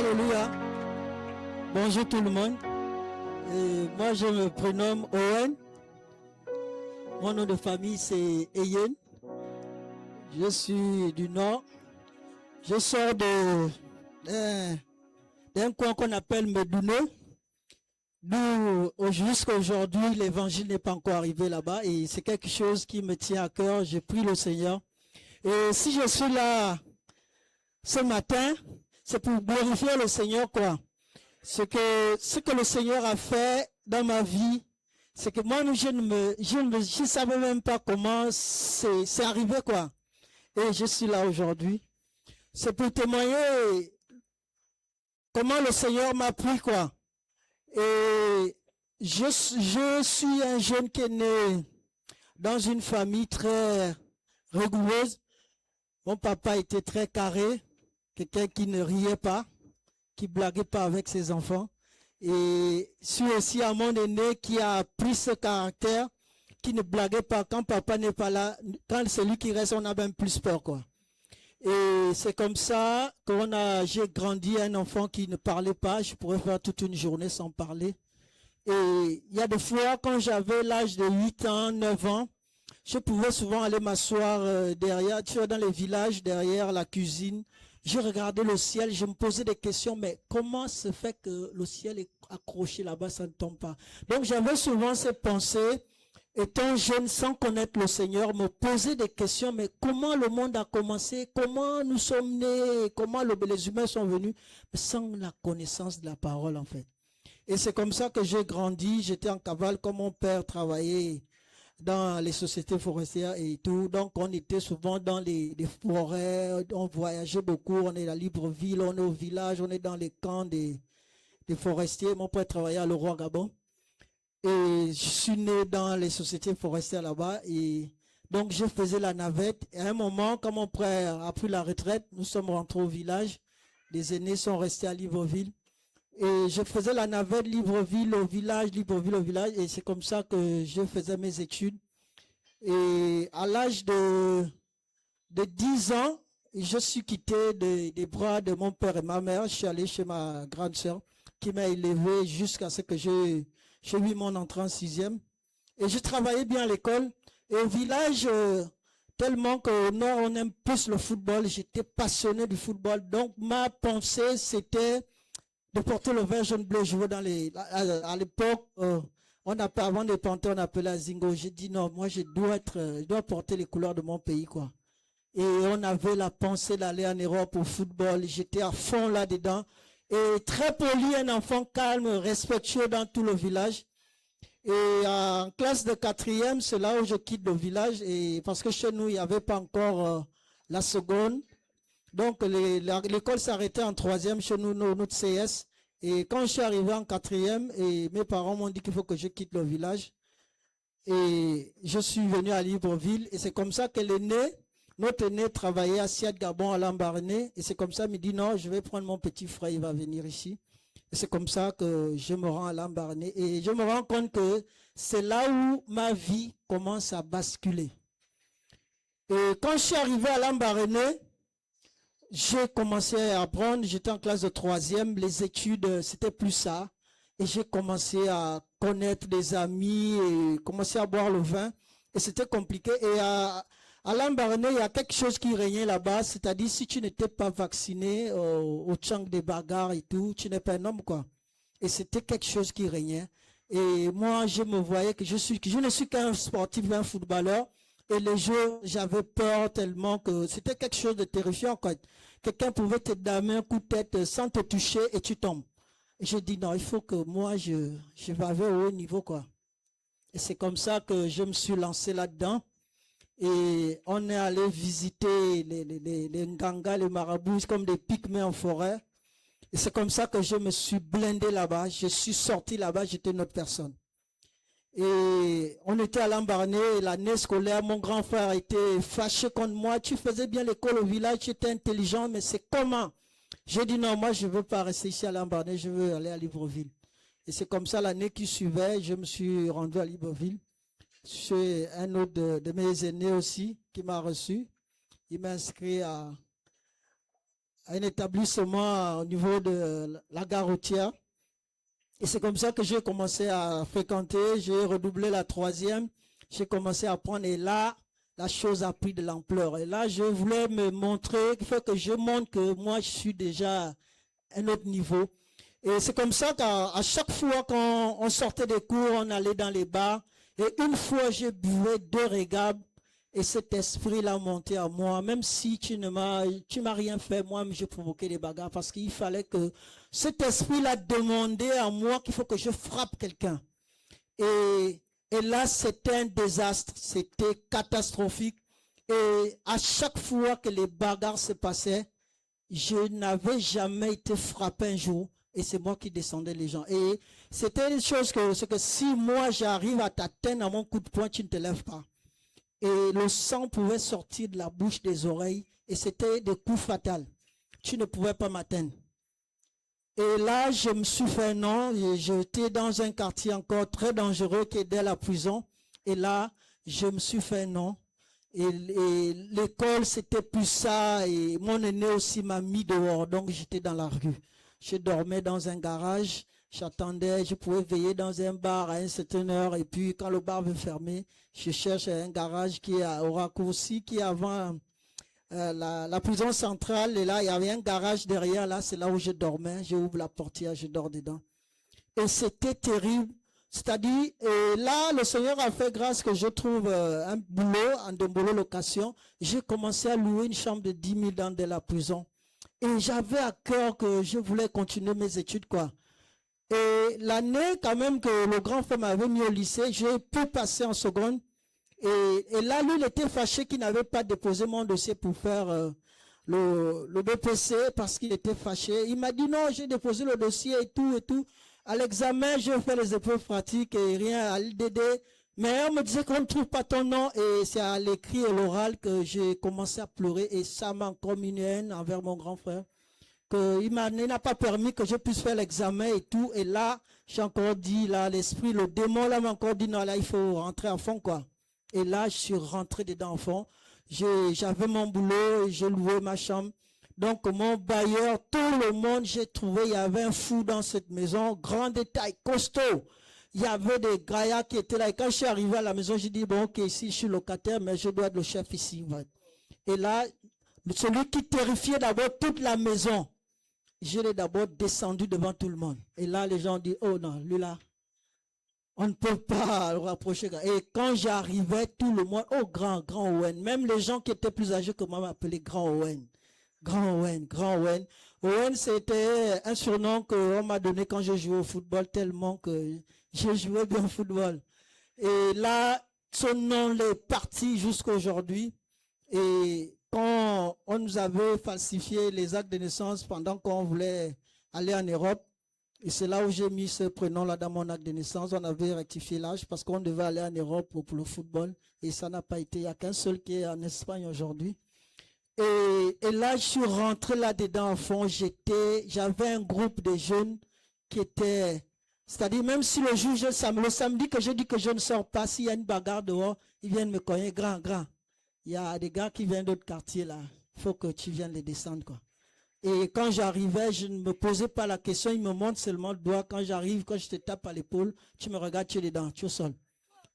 Alléluia. Bonjour tout le monde. Moi, je me prénomme Owen. Mon nom de famille, c'est Eyen. Je suis du Nord. Je sors d'un coin qu'on appelle Medouno. D'où jusqu'à aujourd'hui, l'évangile n'est pas encore arrivé là-bas. Et c'est quelque chose qui me tient à cœur. Je prie le Seigneur. Et si je suis là ce matin, c'est pour glorifier le Seigneur, quoi. Ce que le Seigneur a fait dans ma vie, c'est que moi, je savais même pas comment c'est arrivé, quoi. Et je suis là aujourd'hui. C'est pour témoigner comment le Seigneur m'a pris, quoi. Et je suis un jeune qui est né dans une famille très rigoureuse. Mon papa était très carré, quelqu'un qui ne riait pas, qui blaguait pas avec ses enfants. Et je suis aussi à mon aîné qui a pris ce caractère, qui ne blaguait pas. Quand papa n'est pas là, quand c'est lui qui reste, on a même plus peur, quoi. Et c'est comme ça j'ai grandi un enfant qui ne parlait pas. Je pourrais faire toute une journée sans parler. Et il y a des fois, quand j'avais l'âge de 8 ans, 9 ans, je pouvais souvent aller m'asseoir derrière, tu vois, dans les villages, derrière la cuisine. Je regardais le ciel, je me posais des questions, mais comment se fait que le ciel est accroché là-bas, ça ne tombe pas? Donc j'avais souvent ces pensées, étant jeune, sans connaître le Seigneur, me poser des questions, mais comment le monde a commencé, comment nous sommes nés, comment les humains sont venus, sans la connaissance de la parole, en fait. Et c'est comme ça que j'ai grandi, j'étais en cavale, comme mon père travaillait dans les sociétés forestières et tout. Donc, on était souvent dans les forêts, on voyageait beaucoup, on est à Libreville, on est au village, on est dans les camps des forestiers. Mon père travaillait à Leroy-Gabon. Et je suis né dans les sociétés forestières là-bas. Et donc, je faisais la navette. Et à un moment, quand mon père a pris la retraite, nous sommes rentrés au village. Les aînés sont restés à Libreville. Et je faisais la navette Libreville au village, Libreville au village. Et c'est comme ça que je faisais mes études. Et à l'âge de 10 ans, je suis quitté des bras de mon père et ma mère. Je suis allé chez ma grande sœur qui m'a élevé jusqu'à ce que j'ai eu mon entrée en sixième. Et je travaillais bien à l'école. Et au village, tellement qu'au nord, on aime plus le football. J'étais passionné du football. Donc, ma pensée, c'était de porter le vert jaune bleu jouer dans à l'époque avant de porter on appelait la Zingo. J'ai dit non, moi je dois porter les couleurs de mon pays, quoi. Et on avait la pensée d'aller en Europe au football. J'étais à fond là-dedans. Et très poli, un enfant calme, respectueux dans tout le village. Et en classe de quatrième, c'est là où je quitte le village. Et parce que chez nous, il n'y avait pas encore la seconde. Donc, l'école s'arrêtait en troisième chez nous, notre CS. Et quand je suis arrivé en quatrième, et mes parents m'ont dit qu'il faut que je quitte le village. Et je suis venu à Libreville. Et c'est comme ça que notre aîné travaillait à Siad Gabon à Lambaréné. Et c'est comme ça qu'il me dit non, je vais prendre mon petit frère, il va venir ici. Et c'est comme ça que je me rends à Lambaréné. Et je me rends compte que c'est là où ma vie commence à basculer. Et quand je suis arrivé à Lambaréné, j'ai commencé à apprendre, j'étais en classe de troisième, les études, c'était plus ça. Et j'ai commencé à connaître des amis et commencer à boire le vin. Et c'était compliqué. Et à Lambaréné, il y a quelque chose qui régnait là-bas. C'est-à-dire, si tu n'étais pas vacciné au tchang des bagarres et tout, tu n'es pas un homme, quoi. Et c'était quelque chose qui régnait. Et moi, je me voyais que je ne suis qu'un sportif, un footballeur. Et les jours, j'avais peur tellement que c'était quelque chose de terrifiant, quoi. Quelqu'un pouvait te damer un coup de tête sans te toucher et tu tombes. Et j'ai dit non, il faut que moi, je vais au haut niveau, quoi. Et c'est comme ça que je me suis lancé là-dedans. Et on est allé visiter les Nganga, les marabouts, comme des pygmées en forêt. Et c'est comme ça que je me suis blindé là-bas. Je suis sorti là-bas, j'étais une autre personne. Et on était à Lambaréné, l'année scolaire, mon grand frère était fâché contre moi. Tu faisais bien l'école au village, tu étais intelligent, mais c'est comment? J'ai dit non, moi je ne veux pas rester ici à Lambaréné, je veux aller à Libreville. Et c'est comme ça l'année qui suivait, je me suis rendu à Libreville. C'est un autre de mes aînés aussi qui m'a reçu. Il m'a inscrit à un établissement au niveau de la gare routière. Et c'est comme ça que j'ai commencé à fréquenter. J'ai redoublé la troisième. J'ai commencé à apprendre. Et là, la chose a pris de l'ampleur. Et là, je voulais me montrer, il faut que je montre que moi, je suis déjà à un autre niveau. Et c'est comme ça qu'à chaque fois qu'on sortait des cours, on allait dans les bars. Et une fois, j'ai bu 2 régables. Et cet esprit-là montait à moi, même si tu m'as rien fait, moi, j'ai provoqué des bagarres parce qu'il fallait que cet esprit-là demandait à moi qu'il faut que je frappe quelqu'un. Et là, c'était un désastre, c'était catastrophique. Et à chaque fois que les bagarres se passaient, je n'avais jamais été frappé un jour. Et c'est moi qui descendais les gens. Et c'était une chose que si moi j'arrive à t'atteindre à mon coup de poing, tu ne te lèves pas. Et le sang pouvait sortir de la bouche, des oreilles, et c'était des coups fatals. Tu ne pouvais pas m'atteindre. Et là, je me suis fait non, j'étais dans un quartier encore très dangereux qui était la prison. Et là, je me suis fait non. Et l'école, c'était plus ça. Et mon aîné aussi m'a mis dehors, donc j'étais dans la rue. Je dormais dans un garage. J'attendais, je pouvais veiller dans un bar à une certaine heure. Et puis, quand le bar veut fermer, je cherche un garage qui est au raccourci, qui est avant la prison centrale. Et là, il y avait un garage derrière. Là, c'est là où je dormais. J'ouvre la portière, je dors dedans. Et c'était terrible. C'est-à-dire, là, le Seigneur a fait grâce que je trouve un boulot, un boulot location. J'ai commencé à louer une chambre de 10 000 dans de la prison. Et j'avais à cœur que je voulais continuer mes études, quoi. Et l'année quand même que le grand frère m'avait mis au lycée, j'ai pu passer en seconde. Et là, lui, il était fâché qu'il n'avait pas déposé mon dossier pour faire le BPC parce qu'il était fâché. Il m'a dit non, j'ai déposé le dossier et tout et tout. À l'examen, j'ai fait les épreuves pratiques et rien à l'IDD. Mais on me disait qu'on ne trouve pas ton nom et c'est à l'écrit et l'oral que j'ai commencé à pleurer et ça m'a encore mis une haine envers mon grand frère. Il n'a pas permis que je puisse faire l'examen et tout. Et là, j'ai encore dit, là, l'esprit, le démon, là, m'a encore dit, non, là, il faut rentrer à fond, quoi. Et là, je suis rentré dedans à fond. J'avais mon boulot, j'ai loué ma chambre. Donc, mon bailleur, tout le monde, j'ai trouvé, il y avait un fou dans cette maison, grand détail, costaud. Il y avait des gaillards qui étaient là. Et quand je suis arrivé à la maison, j'ai dit, bon, ok, ici, je suis locataire, mais je dois être le chef ici. Et là, celui qui terrifiait d'abord toute la maison, je l'ai d'abord descendu devant tout le monde. Et là, les gens ont dit, oh non, lui là, on ne peut pas le rapprocher. Et quand j'arrivais, tout le monde, oh grand Owen, même les gens qui étaient plus âgés que moi m'appelaient grand Owen. Grand Owen, grand Owen. Owen, c'était un surnom qu'on m'a donné quand je jouais au football, tellement que je jouais bien au football. Et là, son nom est parti jusqu'à aujourd'hui. Et quand on nous avait falsifié les actes de naissance pendant qu'on voulait aller en Europe, et c'est là où j'ai mis ce prénom-là dans mon acte de naissance, on avait rectifié l'âge parce qu'on devait aller en Europe pour le football, et ça n'a pas été. Il n'y a qu'un seul qui est en Espagne aujourd'hui. Et là, je suis rentré là-dedans à fond. J'avais un groupe de jeunes qui étaient, c'est-à-dire même si le samedi que je dis que je ne sors pas, s'il y a une bagarre dehors, ils viennent me cogner, grand. Il y a des gars qui viennent d'autres quartiers là. Il faut que tu viennes les descendre, quoi. Et quand j'arrivais, je ne me posais pas la question. Ils me montrent seulement le doigt. Quand j'arrive, quand je te tape à l'épaule, tu me regardes, tu es dedans, tu es au sol.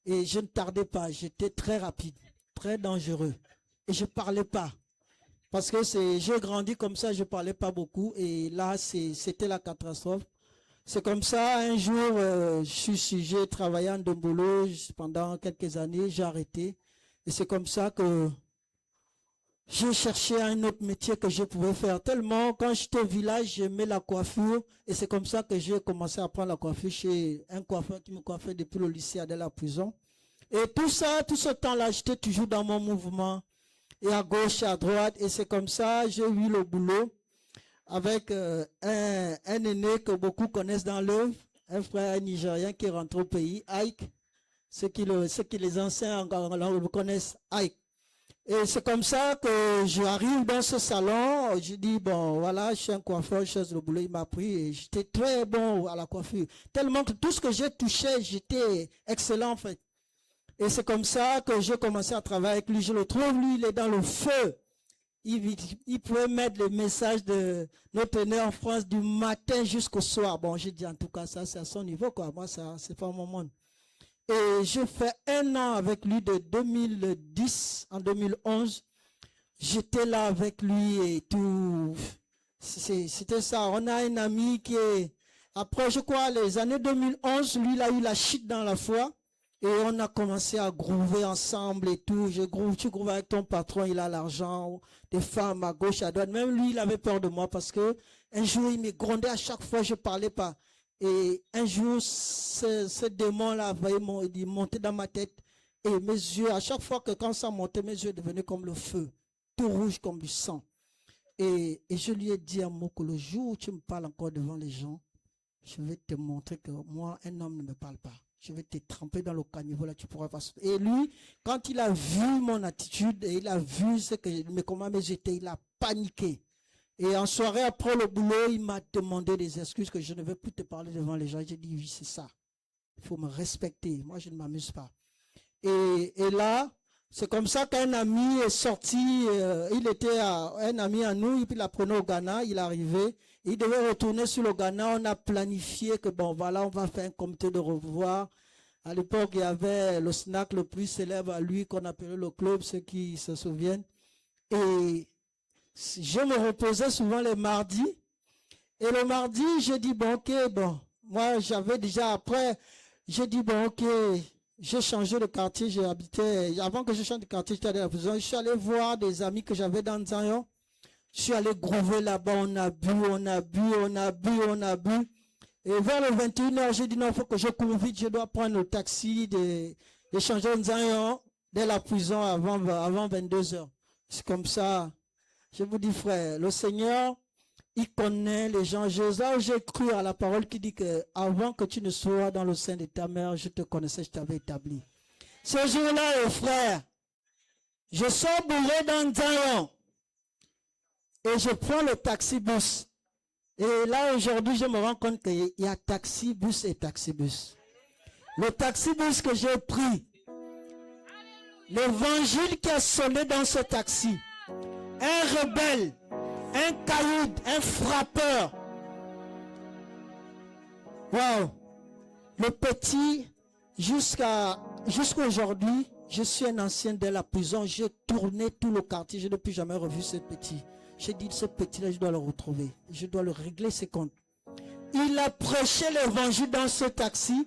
Et je ne tardais pas. J'étais très rapide, très dangereux. Et je ne parlais pas. Parce que j'ai grandi comme ça, je ne parlais pas beaucoup. Et là, c'était la catastrophe. C'est comme ça, un jour, j'ai travaillé en Dombolo pendant quelques années, j'ai arrêté. Et c'est comme ça que j'ai cherché un autre métier que je pouvais faire. Tellement, quand j'étais au village, j'aimais la coiffure. Et c'est comme ça que j'ai commencé à prendre la coiffure chez un coiffeur qui me coiffait depuis le lycée de la prison. Et tout ça, tout ce temps-là, j'étais toujours dans mon mouvement. Et à gauche, à droite. Et c'est comme ça, j'ai eu le boulot avec un aîné que beaucoup connaissent dans l'œuvre, un frère nigérien qui est rentré au pays, Ike. Ceux qui les anciens le connaissent, Ike. Et c'est comme ça que j'arrive dans ce salon, je dis, bon, voilà, je suis un coiffeur, je cherche le boulot, il m'a pris et j'étais très bon à la coiffure. Tellement que tout ce que j'ai touché, j'étais excellent en fait. Et c'est comme ça que j'ai commencé à travailler avec lui. Je le trouve, lui, il est dans le feu. il pouvait mettre le message de nos teneurs en France du matin jusqu'au soir. Bon, j'ai dit en tout cas, ça c'est à son niveau, quoi. Moi, ça, c'est pas mon monde. Et je fais 1 an avec lui de 2010 en 2011. J'étais là avec lui et tout. C'était ça. On a un ami qui est... Après, je crois, les années 2011, lui, il a eu la chute dans la foi. Et on a commencé à groover ensemble et tout. Tu grooves avec ton patron, il a l'argent, des femmes à gauche, à droite. Même lui, il avait peur de moi parce que un jour, il me grondait à chaque fois, je parlais pas. Et un jour, ce démon-là il montait dans ma tête. Et mes yeux, à chaque fois que quand ça montait, mes yeux devenaient comme le feu, tout rouge comme du sang. Et je lui ai dit à moi que le jour où tu me parles encore devant les gens, je vais te montrer que moi, un homme ne me parle pas. Je vais te tremper dans le caniveau, là, tu pourras pas. Et lui, quand il a vu mon attitude, et il a vu comment j'étais, il a paniqué. Et en soirée, après le boulot, il m'a demandé des excuses que je ne veux plus te parler devant les gens. J'ai dit, oui, c'est ça. Il faut me respecter. Moi, je ne m'amuse pas. Et là, c'est comme ça qu'un ami est sorti. Il était un ami à nous, il apprenait au Ghana, il est arrivé. Il devait retourner sur le Ghana. On a planifié que bon, voilà, on va faire un comité de revoir. À l'époque, il y avait le snack le plus célèbre à lui qu'on appelait le club, ceux qui se souviennent. Et je me reposais souvent les mardis. Et le mardi, j'ai dit, bon, ok, bon. Moi, j'avais déjà, après, j'ai dit, bon, ok, j'ai changé de quartier, j'ai habité, avant que je change de quartier, j'étais à la prison. Je suis allé voir des amis que j'avais dans Nzayon. Je suis allé groover là-bas, on a bu. Et vers le 21h, j'ai dit non, il faut que je cours vite, je dois prendre le taxi de changer Nzayon dès la prison avant 22h. C'est comme ça. Je vous dis, frère, le Seigneur, il connaît les gens. J'ai cru à la parole qui dit que avant que tu ne sois dans le sein de ta mère, je te connaissais, je t'avais établi. Ce jour-là, frère, je sors bourré dans Nzayon. Et je prends le taxi-bus. Et là, aujourd'hui, je me rends compte qu'il y a taxi-bus et taxi-bus. Le taxi-bus que j'ai pris, l'évangile qui a sonné dans ce taxi, un rebelle, un caïd, un frappeur. Wow. Le petit, jusqu'à aujourd'hui, je suis un ancien de la prison. J'ai tourné tout le quartier. Je n'ai plus jamais revu ce petit. J'ai dit, ce petit-là, je dois le retrouver. Je dois le régler ses comptes. Il a prêché l'évangile dans ce taxi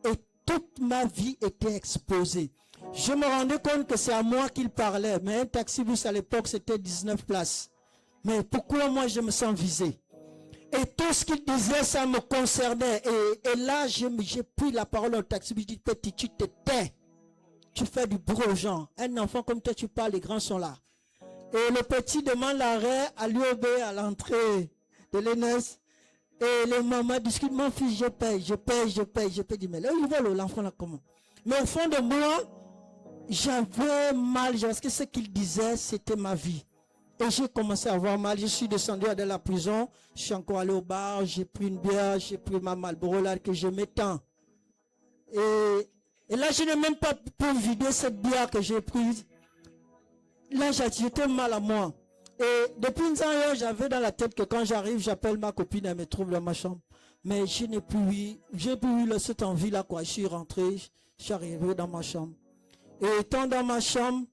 et toute ma vie était exposée. Je me rendais compte que c'est à moi qu'il parlait. Mais un taxi-bus à l'époque, c'était 19 places. Mais pourquoi moi, je me sens visé? Et tout ce qu'il disait, ça me concernait. Et là, j'ai pris la parole au taxi-bus. Je dis, petit, tu te tais. Tu fais du bruit aux gens. Un enfant comme toi, tu parles, les grands sont là. Et le petit demande l'arrêt à l'UOB à l'entrée de l'ENS. Et les mamans discutent, mon fils, je paye. Dit, mais là, il vole l'enfant là comment? Mais au fond de moi, j'avais mal, parce que ce qu'il disait, c'était ma vie. Et j'ai commencé à avoir mal. Je suis descendu de la prison. Je suis encore allé au bar. J'ai pris une bière. J'ai pris ma Marlboro là que j'aimais tant. Et là, je n'ai même pas pu vider cette bière que j'ai prise. Là, j'étais mal à moi. Et depuis une heure, j'avais dans la tête que quand j'arrive, j'appelle ma copine, elle me trouve dans ma chambre. Mais je n'ai plus eu cette envie-là, quoi. Je suis rentré, je suis arrivé dans ma chambre. Et étant dans ma chambre,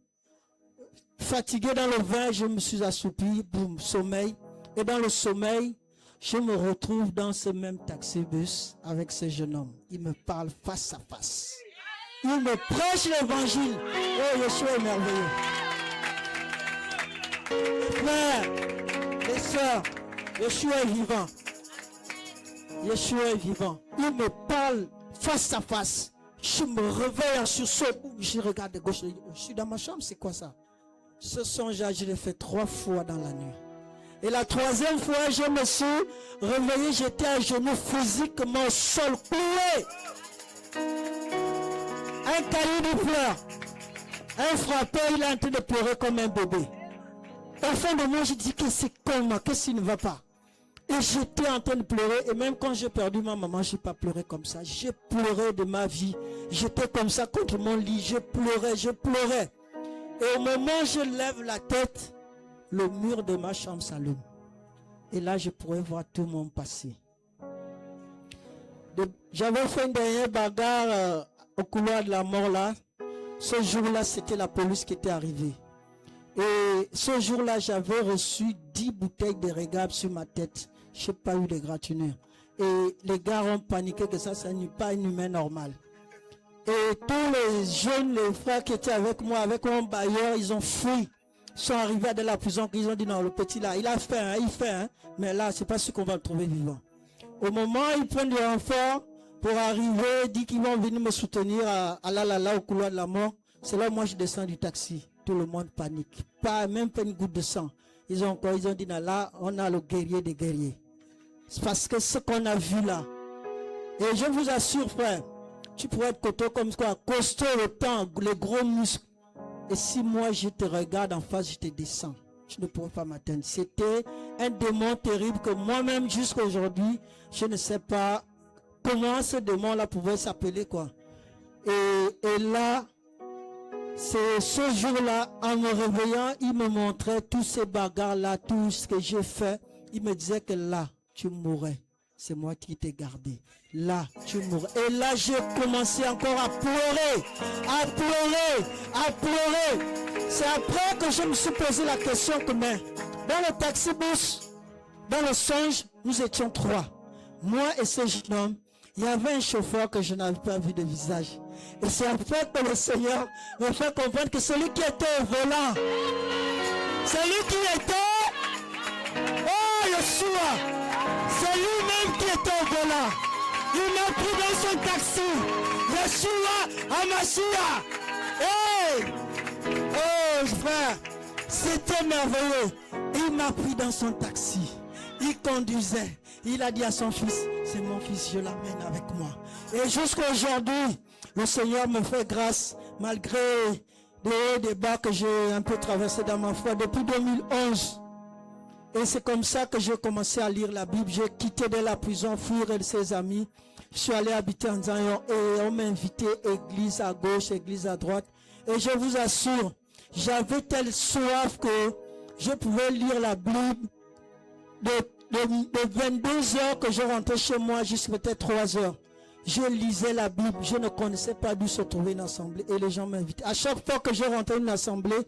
fatigué dans le vin, je me suis assoupi, boum, sommeil. Et dans le sommeil, je me retrouve dans ce même taxi-bus avec ce jeune homme. Il me parle face à face. Il me prêche l'évangile. Oh, Yeshua est merveilleux. Frères et sœurs, Yeshua est vivant. Yeshua est vivant. Il me parle face à face. Je me réveille en sursaut. Je regarde de gauche. Je suis dans ma chambre, c'est quoi ça? Ce songe-là, je l'ai fait 3 fois dans la nuit. Et la 3e fois, je me suis réveillé, j'étais à genoux physiquement au sol, cloué. Un caillou de pleurs. Un frappeur, il est en train de pleurer comme un bébé. Au fond de moi, je dis que c'est comment, qu'est-ce qui ne va pas? Et j'étais en train de pleurer. Et même quand j'ai perdu ma maman, je n'ai pas pleuré comme ça. J'ai pleuré de ma vie. J'étais comme ça contre mon lit. Je pleurais. Et au moment où je lève la tête, le mur de ma chambre s'allume. Et là, je pourrais voir tout mon passé. J'avais fait une dernière bagarre au couloir de la mort là. Ce jour-là, c'était la police qui était arrivée. Et ce jour-là, j'avais reçu 10 bouteilles de réglable sur ma tête. Je n'ai pas eu de gratinure. Et les gars ont paniqué que ça n'est pas une humain normal. Et tous les jeunes, les frères qui étaient avec moi, avec mon bailleur, ils ont fui. Ils sont arrivés de la prison, ils ont dit non, le petit là, il a fait, hein, il fait, hein, mais là, c'est pas sûr qu'on va le trouver vivant. Au moment où ils prennent des renforts pour arriver, dit qu'ils vont venir me soutenir à là, au couloir de la mort, c'est là où moi je descends du taxi. Tout le monde panique. Même pas une goutte de sang. Ils ont dit là, on a le guerrier des guerriers. C'est parce que ce qu'on a vu là. Et je vous assure, frère, tu pourrais être costaud comme quoi, costaud le temps, les gros muscles. Et si moi je te regarde en face, je te descends. Je ne pourrais pas m'atteindre. C'était un démon terrible que moi-même jusqu'à aujourd'hui, je ne sais pas comment ce démon-là pouvait s'appeler quoi. Et là, c'est ce jour-là, en me réveillant, il me montrait tous ces bagarres-là, tout ce que j'ai fait. Il me disait que là, tu mourrais. C'est moi qui t'ai gardé. Là, tu mourrais. Et là, j'ai commencé encore à pleurer, à pleurer, à pleurer. C'est après que je me suis posé la question que, mais, dans le taxi-bus, dans le songe, nous étions 3. Moi et ce jeune homme, il y avait un chauffeur que je n'avais pas vu de visage. Et c'est après que le Seigneur me fait comprendre que celui qui était au volant, celui qui était, oh Yeshua, c'est lui-même qui était au volant. Il m'a pris dans son taxi. Yeshua Hamashiach. Hey! Oh frère, c'était merveilleux. Il m'a pris dans son taxi. Il conduisait. Il a dit à son fils, c'est mon fils, je l'amène avec moi. Et jusqu'à aujourd'hui, le Seigneur me fait grâce, malgré des hauts et des bas que j'ai un peu traversé dans ma foi depuis 2011. Et c'est comme ça que j'ai commencé à lire la Bible. J'ai quitté de la prison, fuir et ses amis. Je suis allé habiter en Zion et on m'a invité église à gauche, église à droite. Et je vous assure, j'avais telle soif que je pouvais lire la Bible de 22 heures que je rentrais chez moi jusqu'à peut-être 3 heures. Je lisais la Bible, je ne connaissais pas d'où se trouvait une assemblée et les gens m'invitaient. À chaque fois que je rentrais dans une assemblée,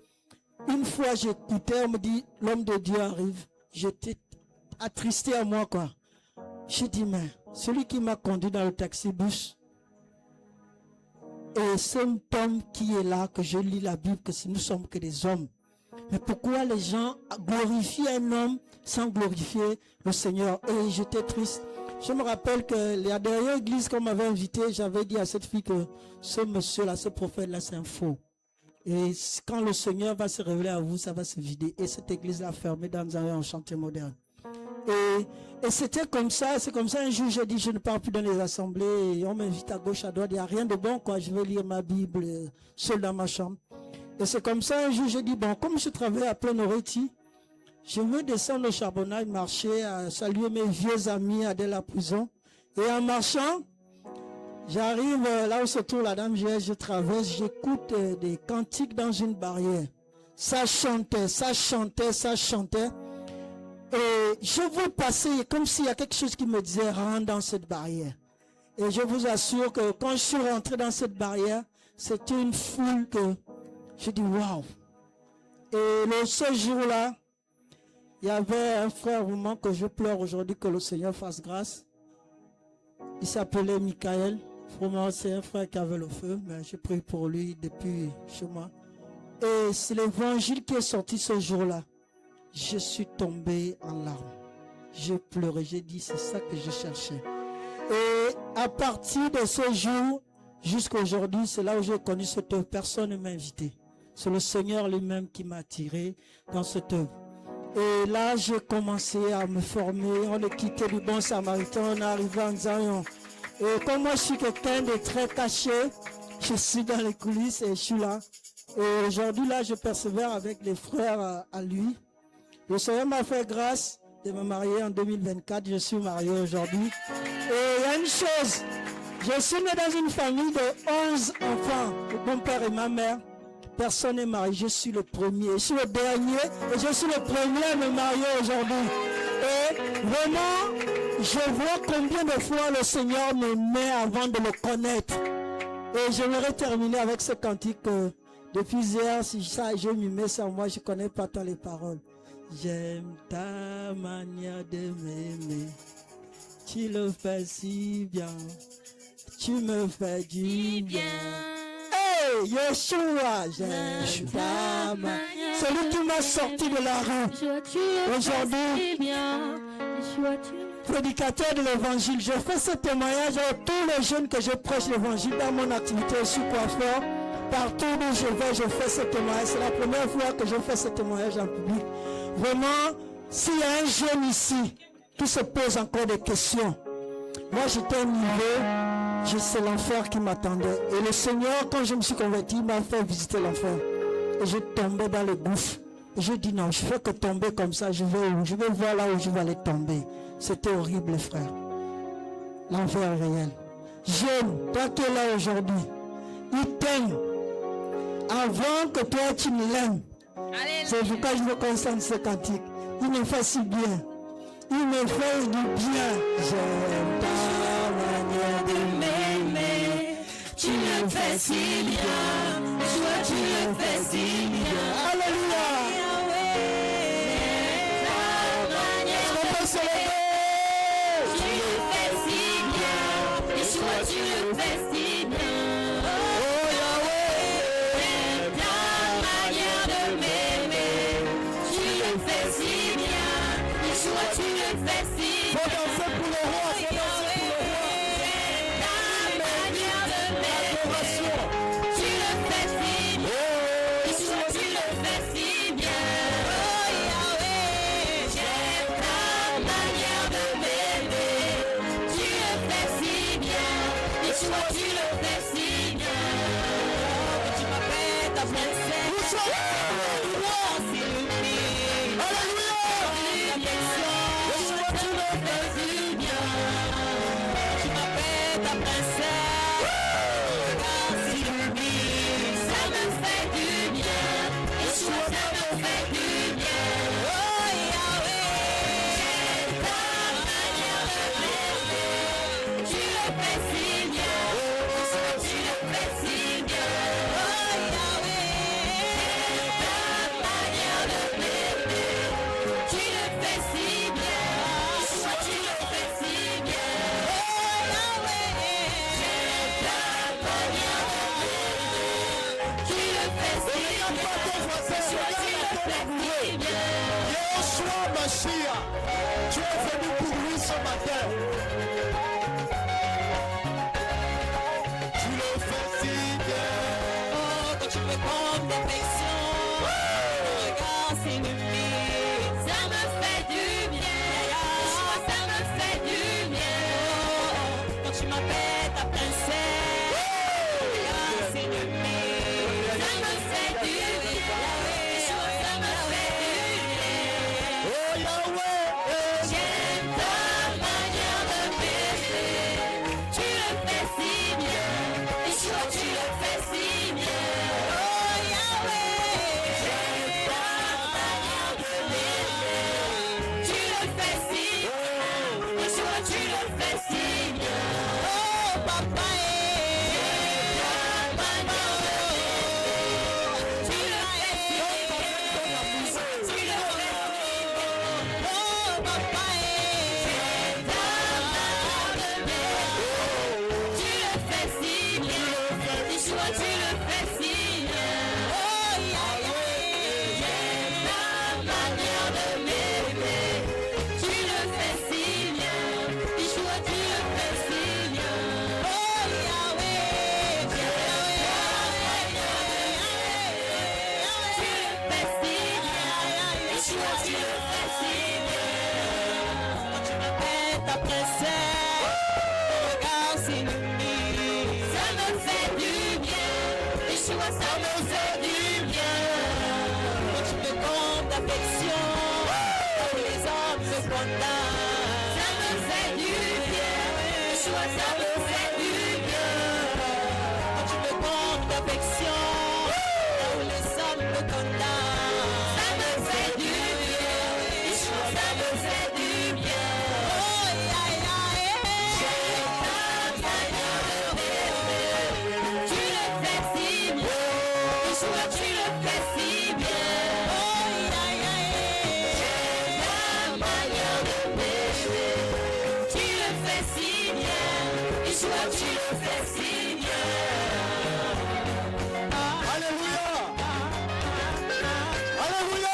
une fois j'écoutais, on me dit, l'homme de Dieu arrive. J'étais attristé à moi quoi. J'ai dit, mais celui qui m'a conduit dans le taxi-bus, et cet homme qui est là, que je lis la Bible, que nous sommes que des hommes. Mais pourquoi les gens glorifient un homme sans glorifier le Seigneur? Et j'étais triste. Je me rappelle que la dernière église qu'on m'avait invité, j'avais dit à cette fille que ce monsieur-là, ce prophète-là, c'est un faux. Et quand le Seigneur va se révéler à vous, ça va se vider. Et cette église-là fermée dans un chantier moderne. Et c'était comme ça, c'est comme ça un jour j'ai dit je ne pars plus dans les assemblées. Et on m'invite à gauche, à droite, il n'y a rien de bon quoi. Je vais lire ma Bible seul dans ma chambre. Et c'est comme ça un jour j'ai dit bon, comme je travaille à Plein-Oreti, je veux descendre au charbonnage, marcher, saluer mes vieux amis à de la prison. Et en marchant, j'arrive là où se trouve la dame, je traverse, j'écoute des cantiques dans une barrière. Ça chantait, ça chantait, ça chantait. Et je veux passer comme s'il y a quelque chose qui me disait rentre dans cette barrière. Et je vous assure que quand je suis rentré dans cette barrière, c'était une foule que je dis waouh. Et ce jour-là, il y avait un frère vraiment que je pleure aujourd'hui, que le Seigneur fasse grâce. Il s'appelait Michael. Vraiment, c'est un frère qui avait le feu, mais je prie pour lui depuis chez moi. Et c'est l'évangile qui est sorti ce jour-là. Je suis tombé en larmes. J'ai pleuré, j'ai dit c'est ça que je cherchais. Et à partir de ce jour jusqu'à aujourd'hui, c'est là où j'ai connu cette œuvre. Personne ne m'a invité. C'est le Seigneur lui-même qui m'a attiré dans cette œuvre. Et là, j'ai commencé à me former. On a quitté du Bon Samaritain, on est arrivé en Zion. Et comme moi, je suis quelqu'un de très caché, je suis dans les coulisses et je suis là. Et aujourd'hui, là, je persévère avec les frères à lui. Le Seigneur m'a fait grâce de me marier en 2024. Je suis marié aujourd'hui. Et il y a une chose. Je suis né dans une famille de 11 enfants, mon père et ma mère. Personne n'est marié, je suis le premier. Je suis le dernier et je suis le premier à me marier aujourd'hui. Et vraiment, je vois combien de fois le Seigneur me met avant de le connaître. Et j'aimerais terminer avec ce cantique. Depuis hier, si ça, je m'y mets sur moi, je ne connais pas tant les paroles. J'aime ta manière de m'aimer. Tu le fais si bien. Tu me fais du bien. Hey, Yeshua, j'aime ta manière. C'est lui qui m'a sorti de la rue. Aujourd'hui, prédicateur de l'évangile, je fais ce témoignage à tous les jeunes que je prêche l'évangile dans mon activité. Je suis coiffeur. Partout où je vais, je fais ce témoignage. C'est la première fois que je fais ce témoignage en public. Vraiment, s'il y a un jeune ici qui se pose encore des questions, moi j'étais au niveau, c'est l'enfer qui m'attendait. Et le Seigneur, quand je me suis converti, il m'a fait visiter l'enfer. Et je tombais dans le gouffre. Et je dis non, je fais que tomber comme ça, je vais où? Je vais voir là où je vais aller tomber. C'était horrible, frère. L'enfer est réel. Jeune, toi qui es là aujourd'hui, il t'aime. Avant que toi tu me l'aimes. C'est pourquoi je veux qu'on sente ce cantique. Il me fait si bien. Il me fait du bien. J'aime ta manière de m'aimer. Tu me fais si bien. Toi tu me fais si bien. Alléluia. Est-ce qu'on peut se lever? Tu me fais si bien. Et toi tu me fais si bien. Tu le fais si bien. Faut danser pour le roi, faut danser pour le roi. Ta manière de m'aimer. Tu le fais si bien. Yeshua, tu le fais si bien. Oh Yahweh, j'aime ta manière de m'aimer. Tu le fais si bien. Yeshua, tu le fais si bien. Tu m'appelles ta princesse. Tu es venu pour lui ce matin. Tu le fais si bien. Oh, quand tu me prends d'affection, regarde, c'est ennemi. Ça me fait du bien. Ça me fait du bien. Quand tu m'appelles ta princesse, regarde, c'est ennemi. Ça me fait du bien. Ça me fait du bien. Oh, Yahweh. J'aime ta manière de m'aimer. Tu le fais si bien. Yeshua, tu le fais si bien. Oh Yahweh. J'aime ta manière de m'aimer. Tu le fais si bien. Yeshua, tu le fais si bien. Oh papa. J'aime ta manière de m'aimer. Tu le fais si bien. Tu le fais si bien. Oh papa. J'aime ta manière de m'aimer. Tu le fais si bien. Yeshua, tu le fais si bien. Oh Yahweh. J'aime ta manière de m'aimer. Tu le fais si bien. Yeshua, tu le fais si bien. Oh Yahweh. J'aime tu le fais si bien. Yeshua, tu le fais si bien. Quand tu m'appelles ta princesse, regarde, c'est ennemi. Ça me fait du bien. Yeshua, ça me fait du bien. Quand tu me comptes d'affection, tous les hommes se condamnent. Ça me fait du bien. Yeshua, ça me fait du bien. Quand tu me comptes d'affection, tous Toi tu le fais si bien. Alléluia. Alléluia.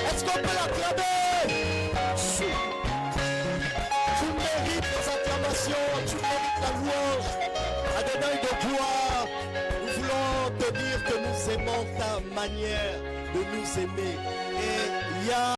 Est-ce qu'on peut l'acclamer? Tu mérites nos acclamations, tu mérites la louange. Adonai de gloire, nous voulons te dire que nous aimons ta manière de nous aimer. Et il y a